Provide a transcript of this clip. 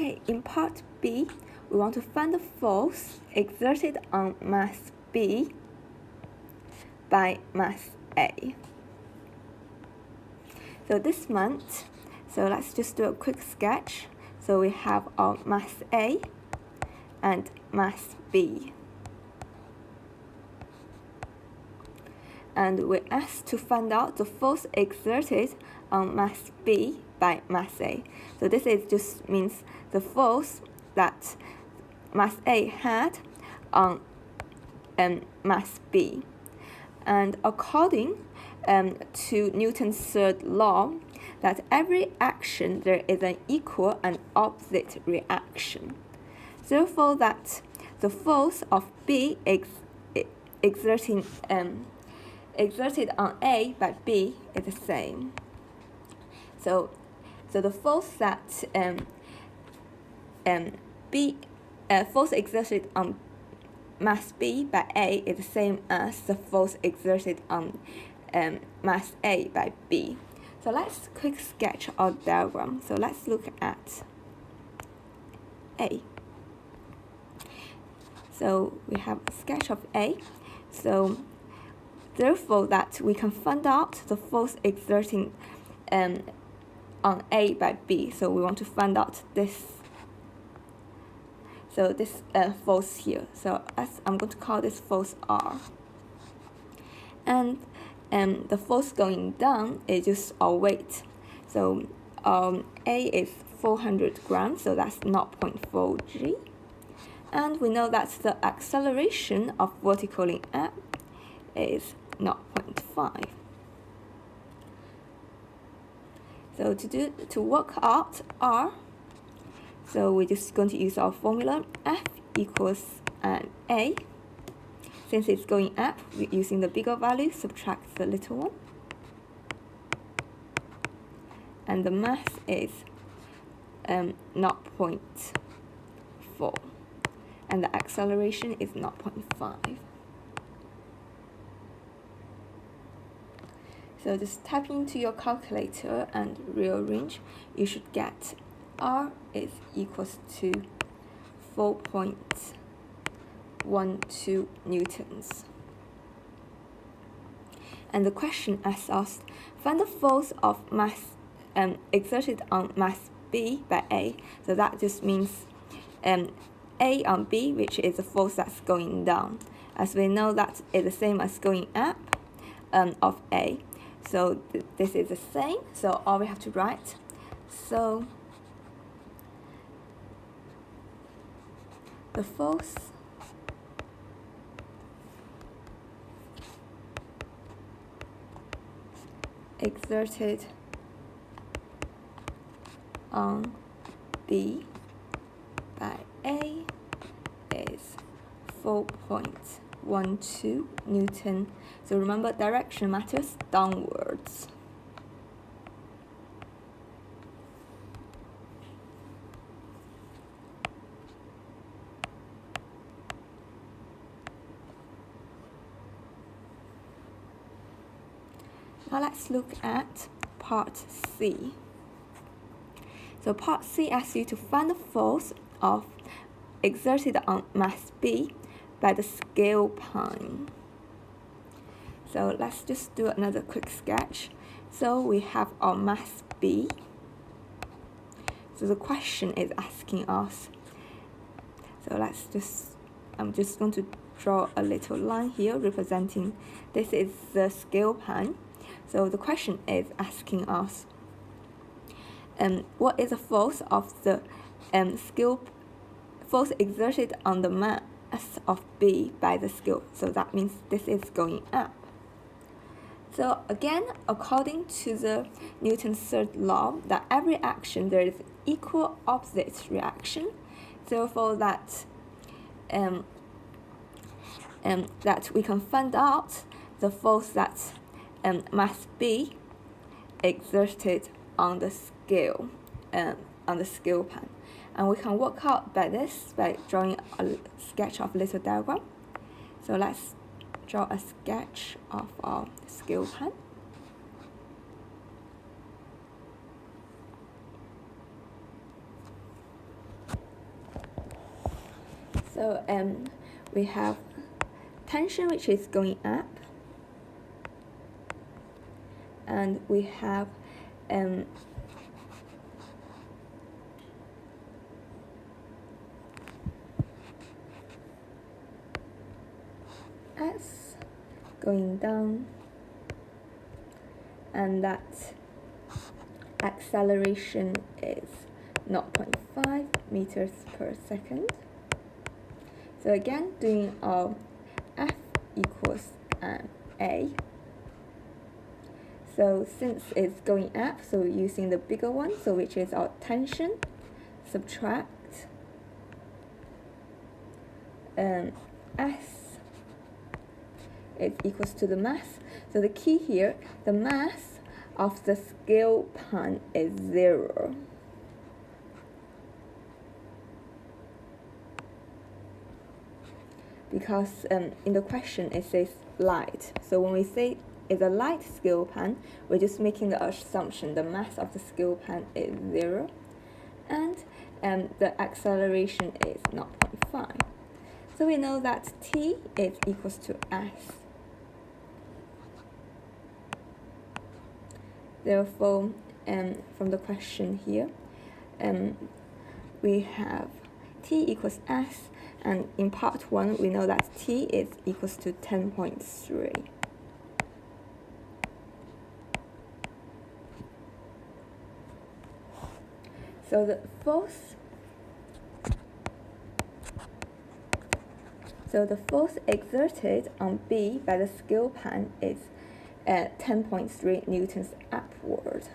Okay, in part B, we want to find the force exerted on mass B by mass A. So this month, let's just do a quick sketch. So we have our mass A and mass B. And we're asked to find out the force exerted on mass B by mass A. So this just means the force that mass A had on mass B. And according to Newton's third law, that every action there is an equal and opposite reaction. Therefore, that the force of B exerted on A by B is the same. So the force that force exerted on mass B by A is the same as the force exerted on mass A by B. So let's quick sketch our diagram. So let's look at A. So we have a sketch of A. So therefore that we can find out the force exerting on A by B. So we want to find out this. So this force here. So I'm going to call this force R. And the force going down is just our weight. So A is 400 grams, so that's 0.4 g. And we know that the acceleration of vertically up is 0.5. So to work out R, so we're just going to use our formula F equals A. Since it's going up, we're using the bigger value, subtract the little one. And the mass is 0.4. And the acceleration is 0.5. So just type into your calculator and rearrange. You should get R is equals to 4.12 newtons. And the question asks us, find the force of mass exerted on mass B by A. So that just means A on B, which is the force that's going down. As we know, that is the same as going up of A. So this is the same. So all we have to write. So the force exerted on B by A is 4.12 Newton. So remember, direction matters, downwards. Now let's look at part C. So part C asks you to find the force of exerted on mass B by the scale pine. So let's just do another quick sketch. So we have our mass B. So the question is asking us. So I'm just going to draw a little line here representing this is the scale pine. So the question is asking us, what is the force of the force exerted on the mass of B by the scale? So that means this is going up. So again, according to the Newton's third law, that every action there is equal opposite reaction. Therefore, that that we can find out the force that mass B exerted on the scale pan, and we can work out by this by drawing a sketch of little diagram. So let's draw a sketch of our scale pan. So we have tension which is going up, and we have S going down, and that acceleration is 0.5 meters per second. So again, doing our F equals A. So since it's going up, so we're using the bigger one, so which is our tension, subtract S is equals to the mass. So the key here, the mass of the scale pan is 0. Because in the question it says light. So when we say it's a light scale pan, we're just making the assumption the mass of the scale pan is 0, and the acceleration is 0.5. So we know that T is equals to S. Therefore, from the question here, we have T equals S, and in part 1 we know that T is equals to 10.3. So the force exerted on B by the scale pan is 10.3 newtons upward.